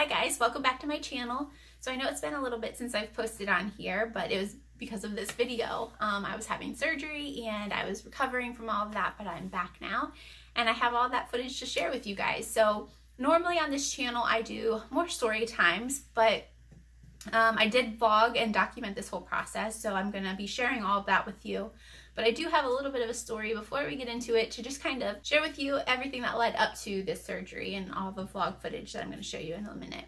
Hi guys, welcome back to my channel. So I know it's been a little bit since I've posted on here, but it was because of this video. I was having surgery and I was recovering from all of that, but I'm back now and I have all that footage to share with you guys. So normally on this channel I do more story times, but I did vlog and document this whole process, so I'm going to be sharing all of that with you. But I do have a little bit of a story before we get into it to just kind of share with you everything that led up to this surgery and all the vlog footage that I'm going to show you in a minute.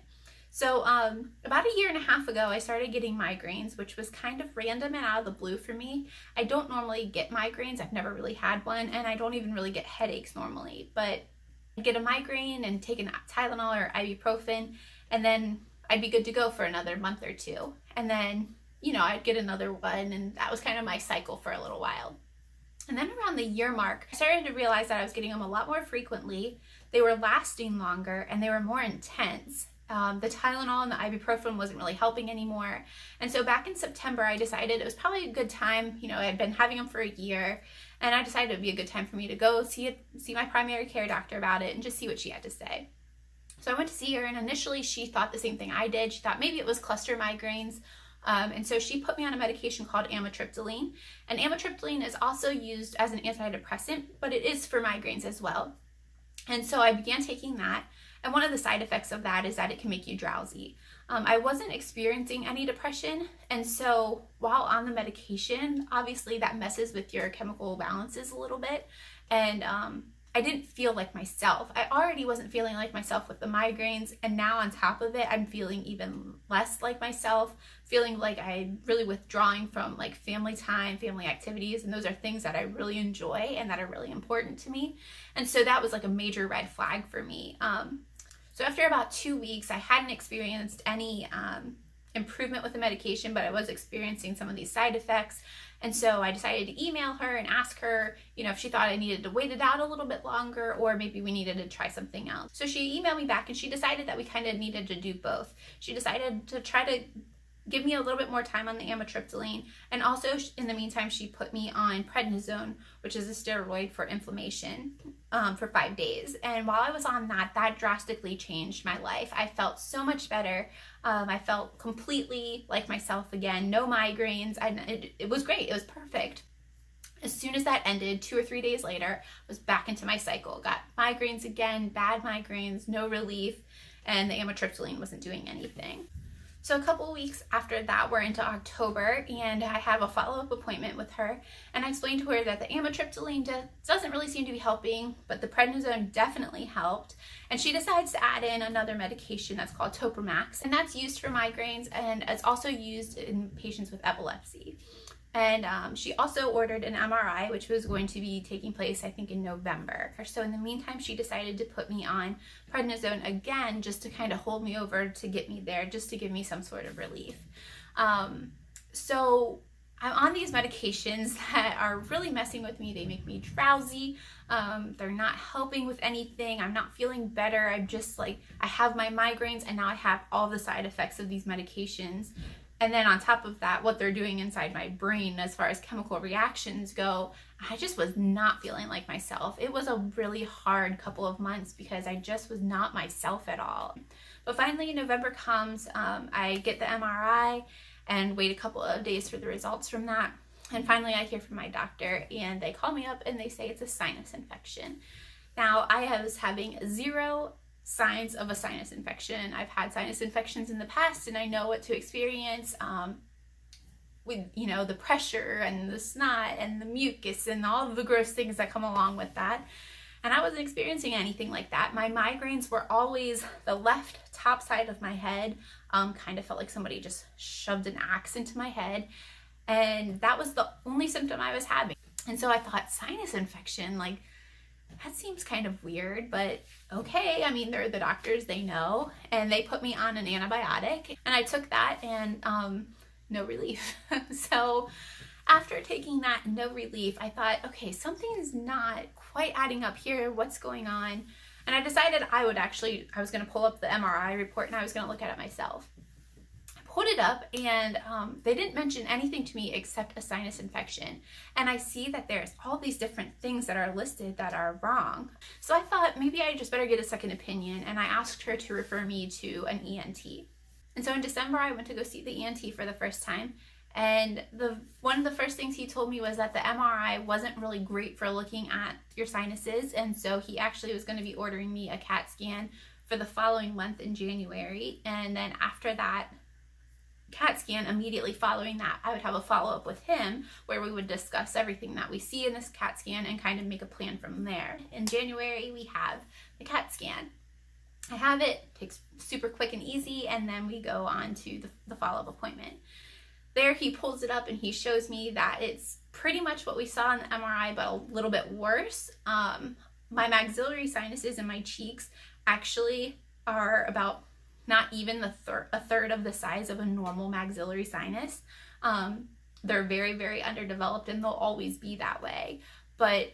So about a year and a half ago, I started getting migraines, which was kind of random and out of the blue for me. I don't normally get migraines. I've never really had one, and I don't even really get headaches normally. But I'd get a migraine and take an Tylenol or ibuprofen, and then I'd be good to go for another month or two. And then, you know, I'd get another one, and that was kind of my cycle for a little while. And then around the year mark, I started to realize that I was getting them a lot more frequently. They were lasting longer and they were more intense. The Tylenol and the ibuprofen wasn't really helping anymore. And so back in September, I decided it was probably a good time. You know, I had been having them for a year, and I decided it would be a good time for me to go see my primary care doctor about it and just see what she had to say. So I went to see her, and initially she thought the same thing I did. She thought maybe it was cluster migraines. And so she put me on a medication called amitriptyline. And amitriptyline is also used as an antidepressant, but it is for migraines as well. And so I began taking that. And one of the side effects of that is that it can make you drowsy. I wasn't experiencing any depression. And so while on the medication, obviously that messes with your chemical balances a little bit. And I didn't feel like myself. I already wasn't feeling like myself with the migraines, and now on top of it, I'm feeling even less like myself, feeling like I'm really withdrawing from like family time, family activities, and those are things that I really enjoy and that are really important to me. And so that was like a major red flag for me. So after about 2 weeks, I hadn't experienced any improvement with the medication, but I was experiencing some of these side effects. And so I decided to email her and ask her, you know, if she thought I needed to wait it out a little bit longer, or maybe we needed to try something else. So she emailed me back, and she decided that we kind of needed to do both. She decided to try to give me a little bit more time on the amitriptyline, and also in the meantime she put me on prednisone, which is a steroid for inflammation, for 5 days. And while I was on that, that drastically changed my life. I felt so much better. I felt completely like myself again, no migraines. It was great. It was perfect. As soon as that ended, 2 or 3 days later, I was back into my cycle. Got migraines again, bad migraines, no relief, and the amitriptyline wasn't doing anything. So a couple weeks after that, we're into October, and I have a follow-up appointment with her, and I explained to her that the amitriptyline doesn't really seem to be helping, but the prednisone definitely helped. And she decides to add in another medication that's called Topramax, and that's used for migraines, and it's also used in patients with epilepsy. And she also ordered an MRI, which was going to be taking place, I think, in November. So in the meantime, she decided to put me on prednisone again, just to kind of hold me over to get me there, just to give me some sort of relief. So I'm on these medications that are really messing with me. They make me drowsy. They're not helping with anything. I'm not feeling better. I'm just like, I have my migraines, and now I have all the side effects of these medications. And then on top of that, what they're doing inside my brain as far as chemical reactions go, I just was not feeling like myself. It was a really hard couple of months because I just was not myself at all. But finally, November comes, I get the MRI and wait a couple of days for the results from that. And finally, I hear from my doctor, and they call me up and they say it's a sinus infection. Now, I was having zero signs of a sinus infection. I've had sinus infections in the past, and I know what to experience with, you know, the pressure and the snot and the mucus and all of the gross things that come along with that. And I wasn't experiencing anything like that. My migraines were always the left top side of my head. Kind of felt like somebody just shoved an axe into my head, and that was the only symptom I was having. And so I thought, sinus infection, like, that seems kind of weird, but okay. I mean, they're the doctors, they know. And they put me on an antibiotic, and I took that, and no relief. So after taking that, no relief, I thought, okay, something's not quite adding up here. What's going on? And I decided I was going to pull up the MRI report, and I was going to look at it myself. I pulled it up, and they didn't mention anything to me except a sinus infection. And I see that there's all these different things that are listed that are wrong. So I thought maybe I just better get a second opinion, and I asked her to refer me to an ENT. And so in December, I went to go see the ENT for the first time. And one of the first things he told me was that the MRI wasn't really great for looking at your sinuses. And so he actually was going to be ordering me a CAT scan for the following month in January. And then after that CAT scan, immediately following that, I would have a follow-up with him where we would discuss everything that we see in this CAT scan and kind of make a plan from there. In January, we have the CAT scan. I have it, takes super quick and easy, and then we go on to the follow-up appointment. There he pulls it up and he shows me that it's pretty much what we saw in the MRI, but a little bit worse. My maxillary sinuses in my cheeks actually are about not even a third of the size of a normal maxillary sinus. They're very, very underdeveloped, and they'll always be that way. But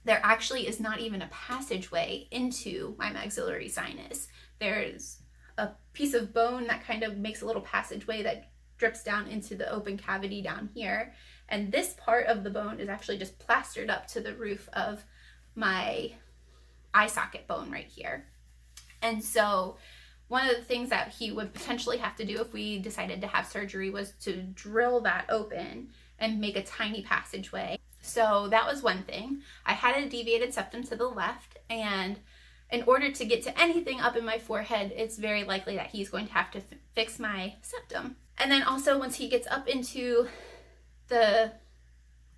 there actually is not even a passageway into my maxillary sinus. There's a piece of bone that kind of makes a little passageway that drips down into the open cavity down here. And this part of the bone is actually just plastered up to the roof of my eye socket bone right here. And so one of the things that he would potentially have to do if we decided to have surgery was to drill that open and make a tiny passageway. So that was one thing. I had a deviated septum to the left, and in order to get to anything up in my forehead, it's very likely that he's going to have to fix my septum. And then also once he gets up into the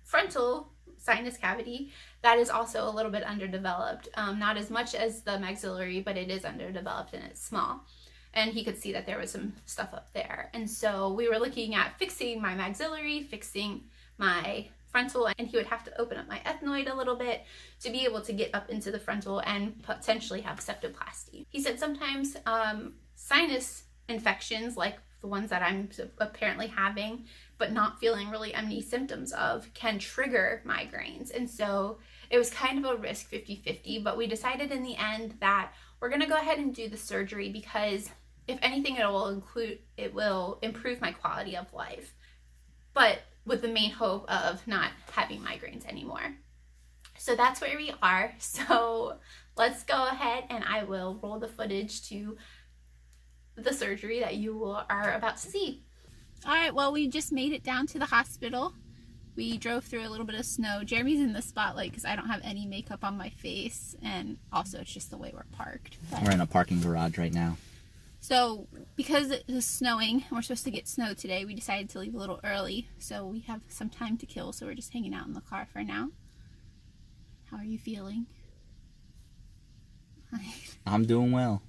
frontal sinus cavity, that is also a little bit underdeveloped. Not as much as the maxillary, but it is underdeveloped and it's small. And he could see that there was some stuff up there. And so we were looking at fixing my maxillary, fixing my frontal, and he would have to open up my ethmoid a little bit to be able to get up into the frontal and potentially have septoplasty. He said sometimes sinus infections, like the ones that I'm apparently having but not feeling really any symptoms of, can trigger migraines. And so it was kind of a risk 50-50, but we decided in the end that we're going to go ahead and do the surgery because if anything, it will improve my quality of life, but with the main hope of not having migraines anymore. So that's where we are. So let's go ahead and I will roll the footage to the surgery that you are about to see. All right, well, we just made it down to the hospital. We drove through a little bit of snow. Jeremy's in the spotlight because I don't have any makeup on my face, and also it's just the way we're parked. We're in a parking garage right now. So because it was snowing, and we're supposed to get snow today, we decided to leave a little early, so we have some time to kill, so we're just hanging out in the car for now. How are you feeling? I'm doing well.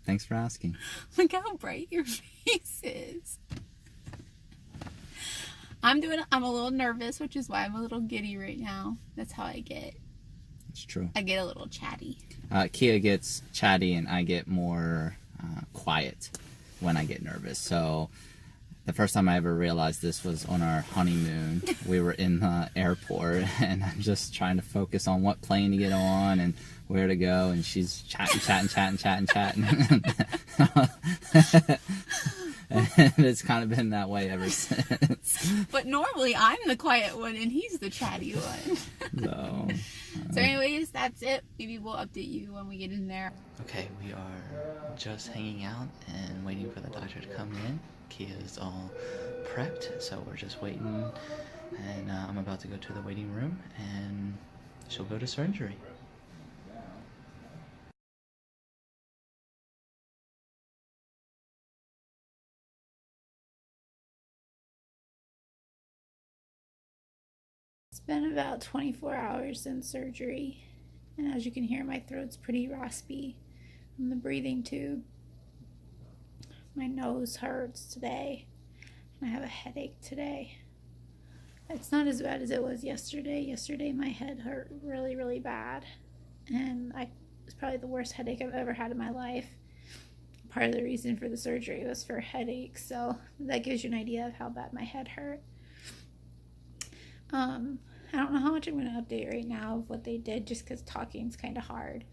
Thanks for asking. Look how bright your face is. I'm a little nervous, which is why I'm a little giddy right now. That's how I get. It's true. I get a little chatty. Kia gets chatty and I get more quiet when I get nervous. So the first time I ever realized this was on our honeymoon. We were in the airport and I'm just trying to focus on what plane to get on and where to go, and she's chatting. And it's kind of been that way ever since. But normally I'm the quiet one and he's the chatty one. So anyways, that's it. Maybe we'll update you when we get in there. Okay, we are just hanging out and waiting for the doctor to come in. Kia's all prepped, so we're just waiting. And I'm about to go to the waiting room and she'll go to surgery. It's been about 24 hours since surgery, and as you can hear, my throat's pretty raspy from the breathing tube. My nose hurts today, and I have a headache today. It's not as bad as it was yesterday. Yesterday my head hurt really, really bad, and it was probably the worst headache I've ever had in my life. Part of the reason for the surgery was for headaches, so that gives you an idea of how bad my head hurt. I don't know how much I'm going to update right now of what they did, just because talking's kind of hard,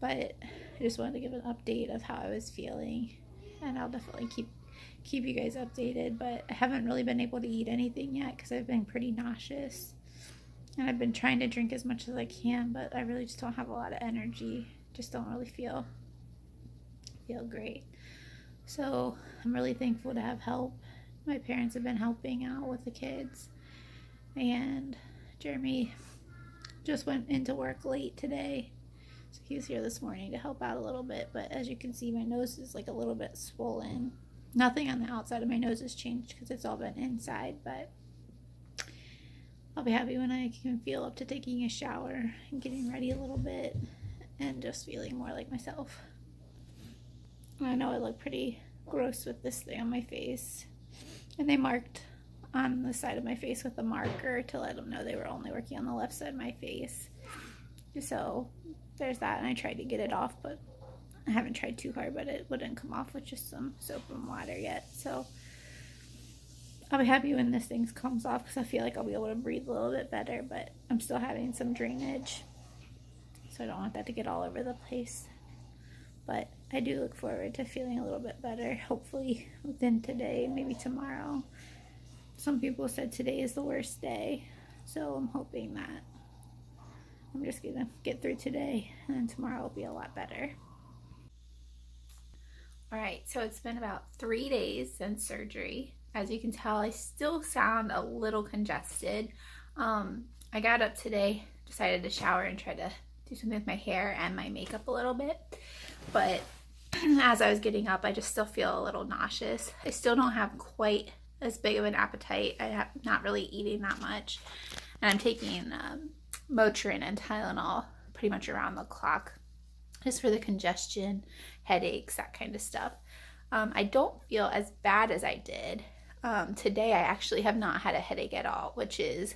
but I just wanted to give an update of how I was feeling, and I'll definitely keep keep you guys updated, but I haven't really been able to eat anything yet because I've been pretty nauseous. And I've been trying to drink as much as I can, but I really just don't have a lot of energy. Just don't really feel great. So I'm really thankful to have help. My parents have been helping out with the kids. And Jeremy just went into work late today. So he was here this morning to help out a little bit. But as you can see, my nose is like a little bit swollen. Nothing on the outside of my nose has changed because it's all been inside, but I'll be happy when I can feel up to taking a shower and getting ready a little bit and just feeling more like myself. I know I look pretty gross with this thing on my face. And they marked on the side of my face with a marker to let them know they were only working on the left side of my face. So there's that, and I tried to get it off, but I haven't tried too hard, but it wouldn't come off with just some soap and water yet. So I'll be happy when this thing comes off because I feel like I'll be able to breathe a little bit better, but I'm still having some drainage, so I don't want that to get all over the place. But I do look forward to feeling a little bit better, hopefully within today, maybe tomorrow. Some people said today is the worst day, so I'm hoping that I'm just gonna get through today and then tomorrow will be a lot better. All right, so it's been about 3 days since surgery. As you can tell, I still sound a little congested. I got up today, decided to shower and try to do something with my hair and my makeup a little bit. But as I was getting up, I just still feel a little nauseous. I still don't have quite as big of an appetite. I'm not really eating that much. And I'm taking Motrin and Tylenol pretty much around the clock, just for the congestion, headaches, that kind of stuff. I don't feel as bad as I did. Today I actually have not had a headache at all, which is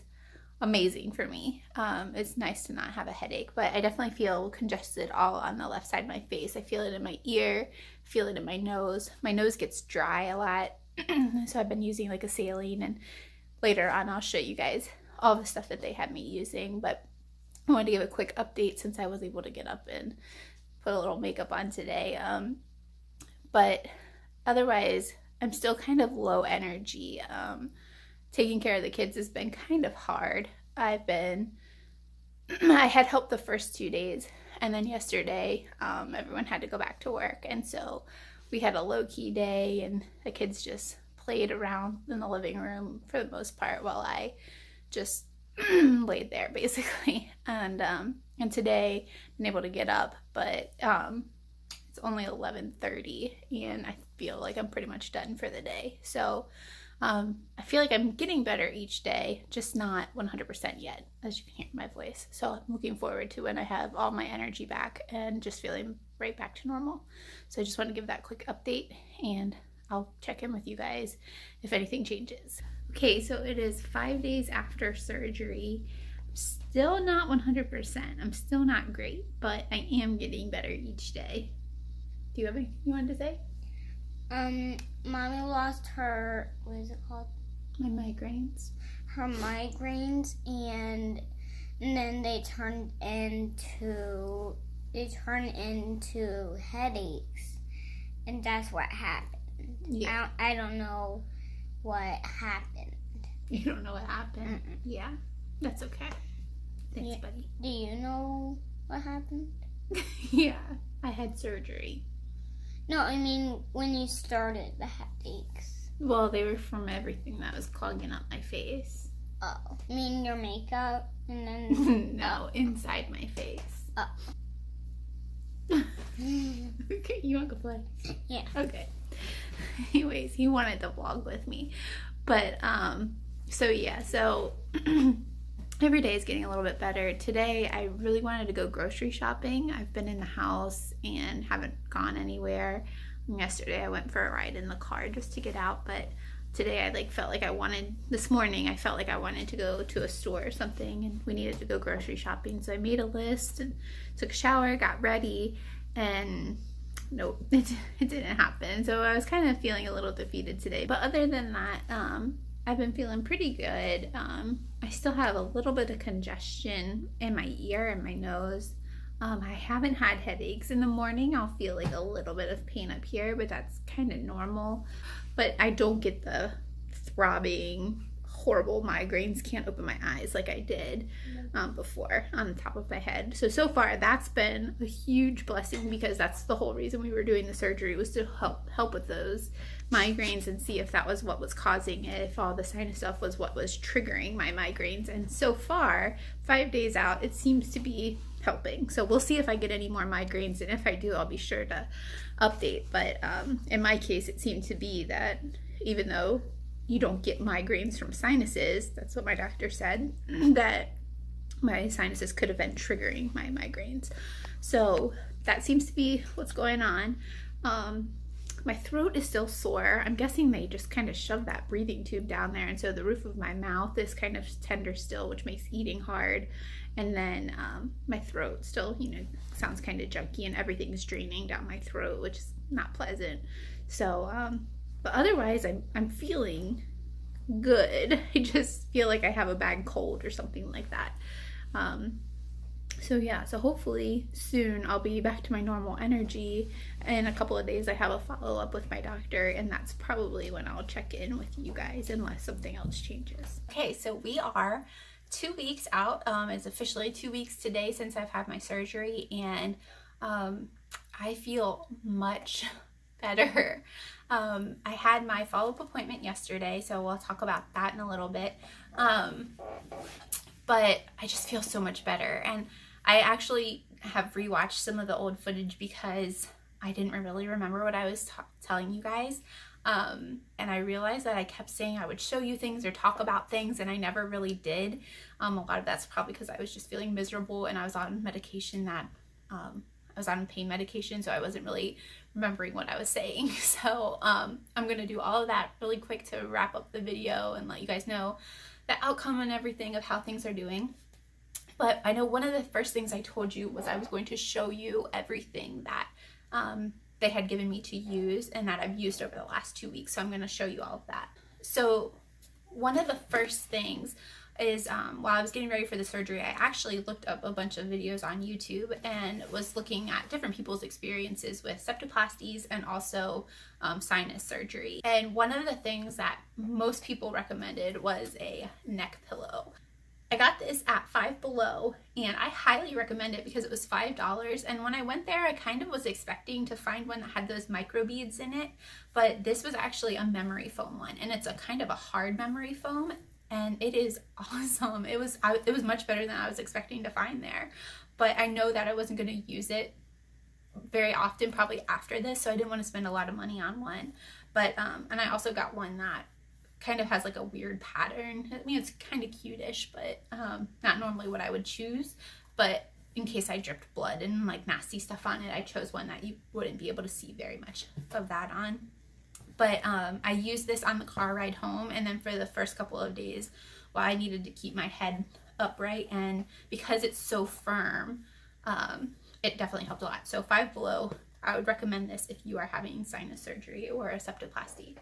amazing for me. It's nice to not have a headache, but I definitely feel congested all on the left side of my face. I feel it in my ear, feel it in my nose. My nose gets dry a lot, so I've been using like a saline, and later on I'll show you guys all the stuff that they had me using, but I wanted to give a quick update since I was able to get up and put a little makeup on today. But otherwise, I'm still kind of low energy. Taking care of the kids has been kind of hard. I had help the first 2 days, and then yesterday, everyone had to go back to work, and so we had a low-key day, and the kids just played around in the living room for the most part while I just laid there, basically. And today I've been able to get up, but it's only 11:30 and I feel like I'm pretty much done for the day. So I feel like I'm getting better each day, just not 100% yet, as you can hear in my voice. So I'm looking forward to when I have all my energy back and just feeling right back to normal. So I just want to give that quick update, and I'll check in with you guys if anything changes. Okay, so it is 5 days after surgery. I'm still not 100%. I'm still not great, but I am getting better each day. Do you have anything you wanted to say? Mommy lost her, what is it called? My migraines. Her migraines, and then they turned into headaches, and that's what happened. Yeah. I don't know what happened. You don't know what happened? Mm-mm. Yeah, that's okay. Thanks, Yeah. buddy. Do you know what happened? Yeah, I had surgery. No, I mean when you started the headaches. Well, they were from everything that was clogging up my face. Oh, I mean your makeup, and then No, inside my face. Oh. Okay, you want to play? Yeah. Okay. Anyways, he wanted to vlog with me. But, so yeah, so every day is getting a little bit better. Today, I really wanted to go grocery shopping. I've been in the house and haven't gone anywhere. Yesterday, I went for a ride in the car just to get out, but today this morning, I felt like I wanted to go to a store or something, and we needed to go grocery shopping. So I made a list and took a shower, got ready, and nope, it didn't happen. So I was kind of feeling a little defeated today. But other than that, I've been feeling pretty good. I still have a little bit of congestion in my ear and my nose. I haven't had headaches. In the morning, I'll feel like a little bit of pain up here, but that's kind of normal. But I don't get the throbbing, horrible migraines, can't open my eyes like I did before on the top of my head. So far that's been a huge blessing, because that's the whole reason we were doing the surgery, was to help with those migraines and see if that was what was causing it, if all the sinus stuff was what was triggering my migraines. And so far, 5 days out, it seems to be helping. So we'll see if I get any more migraines, and if I do, I'll be sure to update. But in my case, it seemed to be that even though you don't get migraines from sinuses, that's what my doctor said, that my sinuses could have been triggering my migraines. So that seems to be what's going on. My throat is still sore. I'm guessing they just kind of shoved that breathing tube down there, and so the roof of my mouth is kind of tender still, which makes eating hard. And then my throat still, sounds kind of junky, and everything's draining down my throat, which is not pleasant. So, but otherwise, I'm feeling good. I just feel like I have a bad cold or something like that. So hopefully soon I'll be back to my normal energy. In a couple of days, I have a follow-up with my doctor, and that's probably when I'll check in with you guys, unless something else changes. Okay, so we are 2 weeks out. It's officially 2 weeks today since I've had my surgery, and I feel much better. I had my follow-up appointment yesterday, so we'll talk about that in a little bit. But I just feel so much better, and I actually have rewatched some of the old footage because I didn't really remember what I was telling you guys. And I realized that I kept saying I would show you things or talk about things, and I never really did. A lot of that's probably because I was just feeling miserable, and I was on medication that I was on pain medication, so I wasn't really remembering what I was saying. So I'm gonna do all of that really quick to wrap up the video and let you guys know the outcome and everything of how things are doing. But I know one of the first things I told you was I was going to show you everything that they had given me to use and that I've used over the last 2 weeks. So I'm going to show you all of that. So one of the first things is while I was getting ready for the surgery, I actually looked up a bunch of videos on YouTube and was looking at different people's experiences with septoplasties and also sinus surgery. And one of the things that most people recommended was a neck pillow. I got this at Five Below, and I highly recommend it because it was $5. And when I went there, I kind of was expecting to find one that had those microbeads in it, but this was actually a memory foam one, and it's a kind of a hard memory foam, and it is awesome. It was much better than I was expecting to find there, but I know that I wasn't going to use it very often, probably after this, so I didn't want to spend a lot of money on one. But and I also got one that kind of has like a weird pattern. I mean, it's kind of cutish, but not normally what I would choose. But in case I dripped blood and like nasty stuff on it, I chose one that you wouldn't be able to see very much of that on. But I used this on the car ride home, and then for the first couple of days, well, I needed to keep my head upright, and because it's so firm, it definitely helped a lot. So Five Below, I would recommend this if you are having sinus surgery or a septoplasty.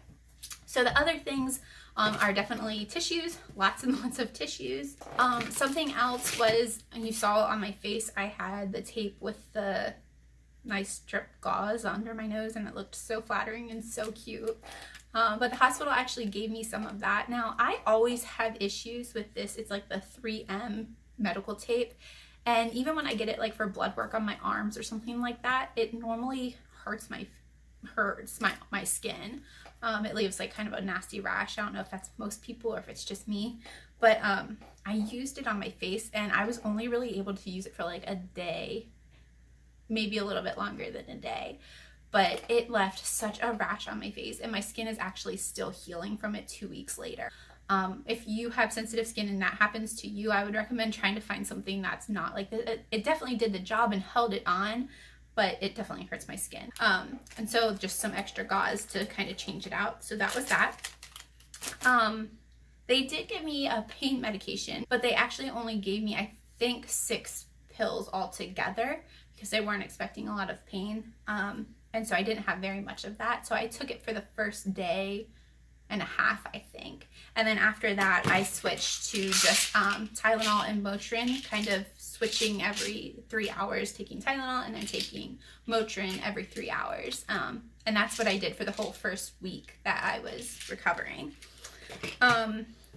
So the other things are definitely tissues, lots and lots of tissues. Something else was, and you saw on my face, I had the tape with the nice strip gauze under my nose, and it looked so flattering and so cute. But the hospital actually gave me some of that. Now, I always have issues with this. It's like the 3M medical tape. And even when I get it like for blood work on my arms or something like that, it normally hurts my skin. It leaves like kind of a nasty rash. I don't know if that's most people or if it's just me, but I used it on my face, and I was only really able to use it for like a day, maybe a little bit longer than a day, but it left such a rash on my face, and my skin is actually still healing from it 2 weeks later. If you have sensitive skin and that happens to you, I would recommend trying to find something that's not like that. It definitely did the job and held it on, but it definitely hurts my skin. And so just some extra gauze to kind of change it out. So that was that. They did give me a pain medication, but they actually only gave me, I think, 6 pills altogether because they weren't expecting a lot of pain. And so I didn't have very much of that. So I took it for the first day and a half, I think. And then after that, I switched to just Tylenol and Motrin, kind of switching every 3 hours, taking Tylenol and then taking Motrin every 3 hours. And that's what I did for the whole first week that I was recovering.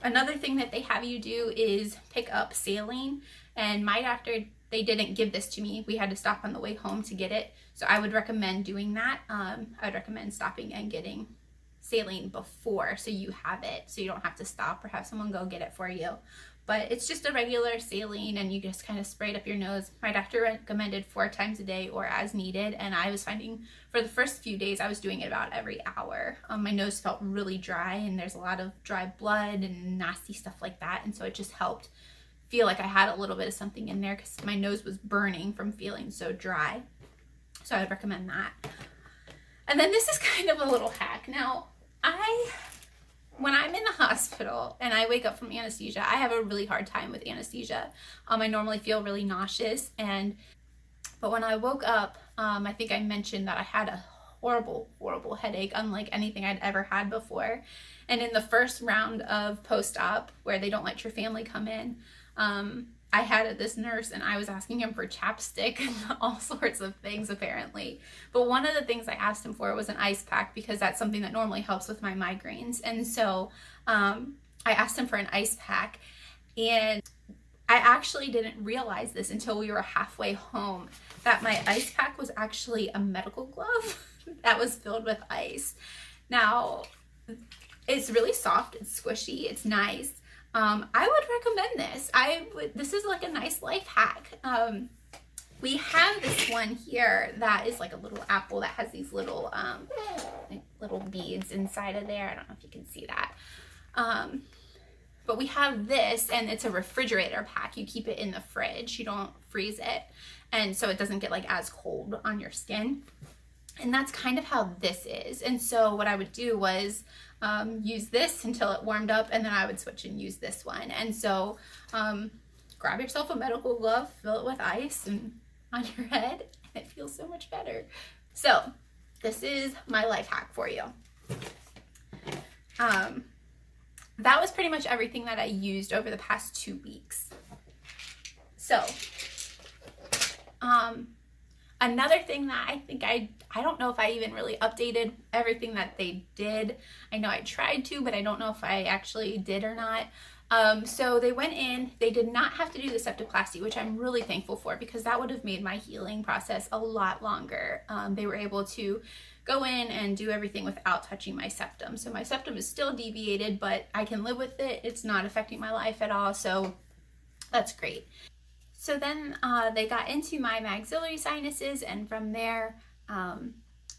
Another thing that they have you do is pick up saline. And my doctor, they didn't give this to me. We had to stop on the way home to get it. So I would recommend doing that. I would recommend stopping and getting saline before, so you have it, so you don't have to stop or have someone go get it for you. But it's just a regular saline, and you just kind of spray it up your nose. My doctor recommended 4 times a day or as needed, and I was finding for the first few days I was doing it about every hour. My nose felt really dry, and there's a lot of dry blood and nasty stuff like that, and so it just helped feel like I had a little bit of something in there because my nose was burning from feeling so dry. So I would recommend that. And then this is kind of a little hack. Now, when I'm in the hospital and I wake up from anesthesia, I have a really hard time with anesthesia. I normally feel really nauseous, but when I woke up, I think I mentioned that I had a horrible headache, unlike anything I'd ever had before. And in the first round of post-op, where they don't let your family come in, I had this nurse, and I was asking him for chapstick and all sorts of things, apparently. But one of the things I asked him for was an ice pack, because that's something that normally helps with my migraines. And so I asked him for an ice pack, and I actually didn't realize this until we were halfway home, that my ice pack was actually a medical glove that was filled with ice. Now, it's really soft, it's squishy, it's nice. I would recommend this. This is like a nice life hack. We have this one here that is like a little apple that has these little little beads inside of there. I don't know if you can see that. But we have this, and it's a refrigerator pack. You keep it in the fridge. You don't freeze it. And so it doesn't get like as cold on your skin. And that's kind of how this is. And so what I would do was use this until it warmed up, and then I would switch and use this one. And so grab yourself a medical glove, fill it with ice and on your head, and it feels so much better. So this is my life hack for you. That was pretty much everything that I used over the past 2 weeks. So another thing that I think I don't know if I even really updated everything that they did. I know I tried to, but I don't know if I actually did or not. So they went in, they did not have to do the septoplasty, which I'm really thankful for, because that would have made my healing process a lot longer. They were able to go in and do everything without touching my septum. So my septum is still deviated, but I can live with it. It's not affecting my life at all. So that's great. So then they got into my maxillary sinuses, and from there,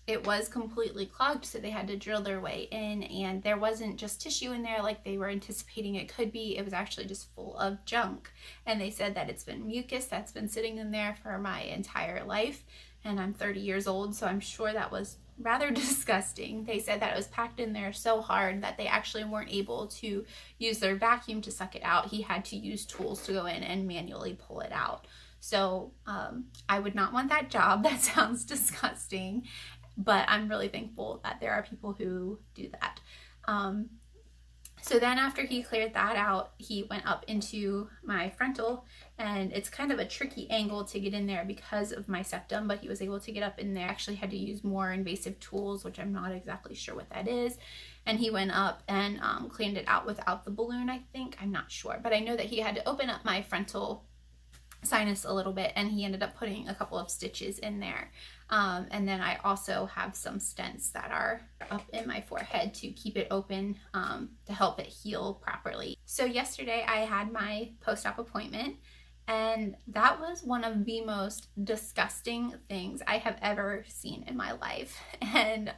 it was completely clogged, so they had to drill their way in, and there wasn't just tissue in there like they were anticipating it could be. It was actually just full of junk, and they said that it's been mucus that's been sitting in there for my entire life, and I'm 30 years old, so I'm sure that was rather disgusting. They said that it was packed in there so hard that they actually weren't able to use their vacuum to suck it out. He had to use tools to go in and manually pull it out. So I would not want that job. That sounds disgusting, but I'm really thankful that there are people who do that. So then after he cleared that out, he went up into my frontal, and it's kind of a tricky angle to get in there because of my septum, but he was able to get up in there. Actually had to use more invasive tools, which I'm not exactly sure what that is. And he went up and cleaned it out without the balloon, I think. I'm not sure, but I know that he had to open up my frontal sinus a little bit, and he ended up putting a couple of stitches in there. And then I also have some stents that are up in my forehead to keep it open, to help it heal properly. So yesterday I had my post-op appointment, and that was one of the most disgusting things I have ever seen in my life. And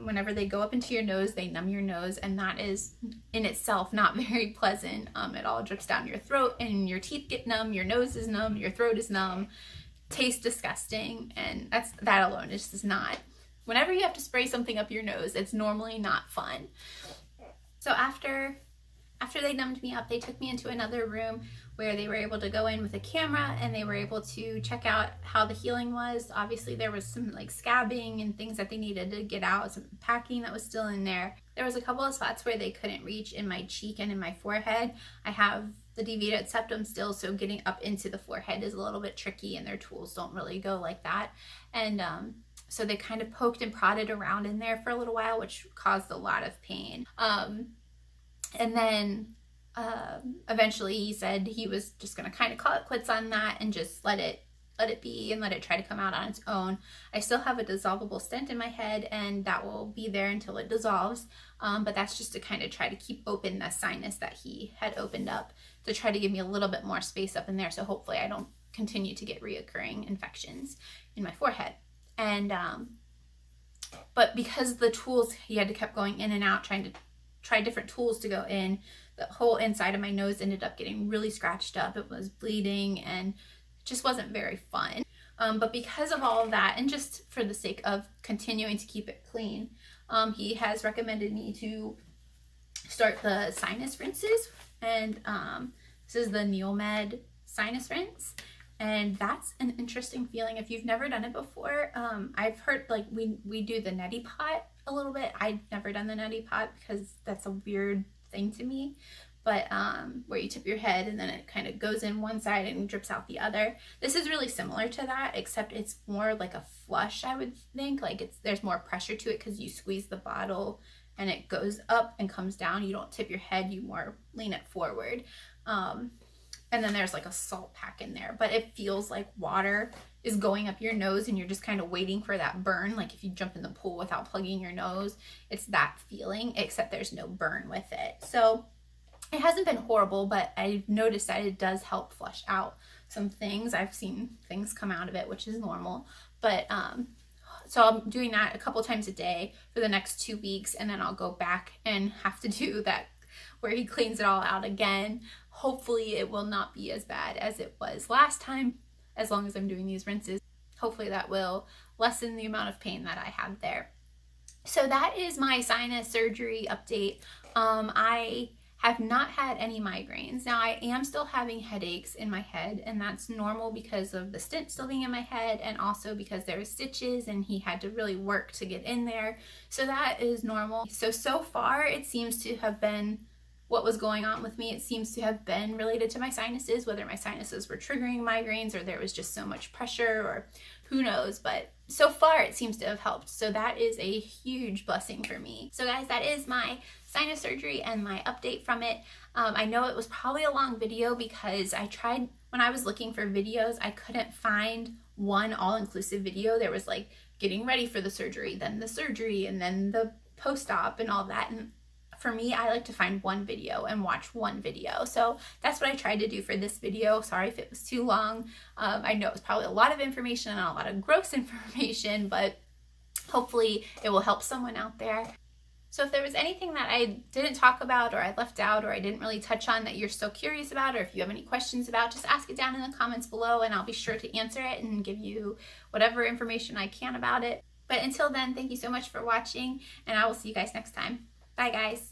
whenever they go up into your nose, they numb your nose, and that is in itself not very pleasant. It all drips down your throat, and your teeth get numb, your nose is numb, your throat is numb, tastes disgusting, and that alone is just not. Whenever you have to spray something up your nose, it's normally not fun. So after After they numbed me up, they took me into another room where they were able to go in with a camera and they were able to check out how the healing was. Obviously there was some like scabbing and things that they needed to get out, some packing that was still in there. There was a couple of spots where they couldn't reach in my cheek and in my forehead. I have the deviated septum still, so getting up into the forehead is a little bit tricky and their tools don't really go like that. And so they kind of poked and prodded around in there for a little while, which caused a lot of pain. And then eventually he said he was just going to kind of call it quits on that and just let it be and let it try to come out on its own. I still have a dissolvable stent in my head and that will be there until it dissolves. But that's just to kind of try to keep open the sinus that he had opened up, to try to give me a little bit more space up in there. So hopefully I don't continue to get reoccurring infections in my forehead. And, but because the tools, he had to keep going in and out, trying to try different tools to go in, the whole inside of my nose ended up getting really scratched up. It was bleeding and it just wasn't very fun. But because of all of that, and just for the sake of continuing to keep it clean, he has recommended me to start the sinus rinses. And this is the NeilMed sinus rinse. And that's an interesting feeling if you've never done it before. I've heard like we do the neti pot a little bit. I've never done the neti pot because that's a weird thing to me. But where you tip your head and then it kind of goes in one side and drips out the other. This is really similar to that, except it's more like a flush, I would think. Like there's more pressure to it because you squeeze the bottle and it goes up and comes down. You don't tip your head, you more lean it forward. And then there's like a salt pack in there, but it feels like water is going up your nose and you're just kind of waiting for that burn. Like if you jump in the pool without plugging your nose, it's that feeling, except there's no burn with it. So it hasn't been horrible, but I've noticed that it does help flush out some things. I've seen things come out of it, which is normal. But so I'm doing that a couple times a day for the next 2 weeks, and then I'll go back and have to do that where he cleans it all out again. Hopefully it will not be as bad as it was last time, as long as I'm doing these rinses. Hopefully that will lessen the amount of pain that I have there. So that is my sinus surgery update. I have not had any migraines. Now I am still having headaches in my head, and that's normal because of the stent still being in my head and also because there were stitches and he had to really work to get in there. So that is normal. So far it seems to have been what was going on with me. It seems to have been related to my sinuses, whether my sinuses were triggering migraines or there was just so much pressure or who knows, but so far it seems to have helped. So that is a huge blessing for me. So guys, that is my sinus surgery and my update from it. I know it was probably a long video because I tried, when I was looking for videos, I couldn't find one all-inclusive video. There was like getting ready for the surgery, then the surgery, and then the post-op and all that. And for me, I like to find one video and watch one video. So that's what I tried to do for this video. Sorry if it was too long. I know it was probably a lot of information and a lot of gross information, but hopefully it will help someone out there. So if there was anything that I didn't talk about or I left out or I didn't really touch on that you're still curious about, or if you have any questions about, just ask it down in the comments below and I'll be sure to answer it and give you whatever information I can about it. But until then, thank you so much for watching and I will see you guys next time. Bye guys.